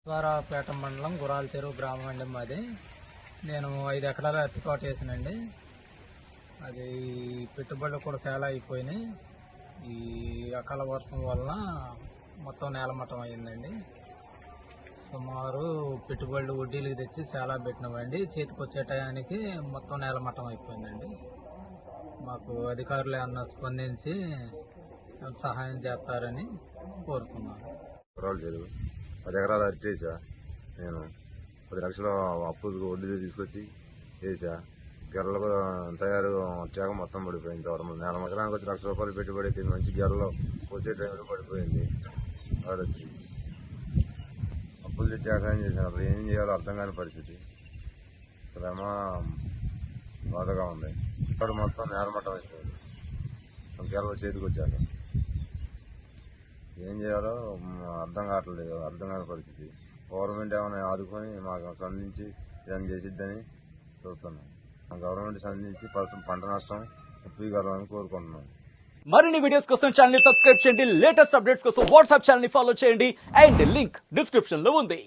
ద్వారాపేట మండలం గురాల చెరువు గ్రామం అండి మాది. నేను 5 ఎకరాల అరటి తోట వేసానండి. అది పెట్టుబడులు కూడా చాలా అయిపోయినాయి. ఈ అకాల వర్షం వలన మొత్తం నేలమట్టం అయిందండి. సుమారు పెట్టుబడులు వడ్డీలకు తెచ్చి చాలా పెట్టినామండి. చేతికి వచ్చే టయానికి మొత్తం నేలమట్టం అయిపోయిందండి. మాకు అధికారులు ఏమన్నా స్పందించి సహాయం చేస్తారని కోరుతున్నాను. 10 ఎకరాలు అరటి వేసా. నేను 10 లక్షలు అప్పు వడ్డీ తీసుకొచ్చి వేసా. గెర్రలు తయారు తేగ మొత్తం పడిపోయింది. నేల ఎకరానికి వచ్చి ₹1,00,000 పెట్టుబడి పెట్టింది. మంచి గెర్రలు కోసే టైంలో పడిపోయింది. వాడు వచ్చి అప్పులు తెచ్చి వ్యవసాయం చేశాను. అసలు ఏం చేయాలో అర్థం కాని పరిస్థితి. అసలేమో బాధగా ఉంది. ఇక్కడ మొత్తం నేలమట్టం అయిపోయింది. గెర్రలు చేతికి వచ్చాక ఏం చేయాలో అర్థం కాని పరిస్థితి. గవర్నమెంట్ ఏమైనా ఆదుకొని మాకు స్పందించి ఏదైనా చేసిద్దని చూస్తున్నాం. గవర్నమెంట్ స్పందించి పంట నష్టం ఇవ్వాలని కోరుకుంటున్నాం. మరిన్ని వీడియోస్ కోసం ఛానల్ ని సబ్స్క్రైబ్ చేయండి. లేటెస్ట్ అప్డేట్స్ కోసం వాట్సాప్ ఛానల్ ని ఫాలో చేయండి. అండ్ లింక్ డిస్క్రిప్షన్ లో ఉంది.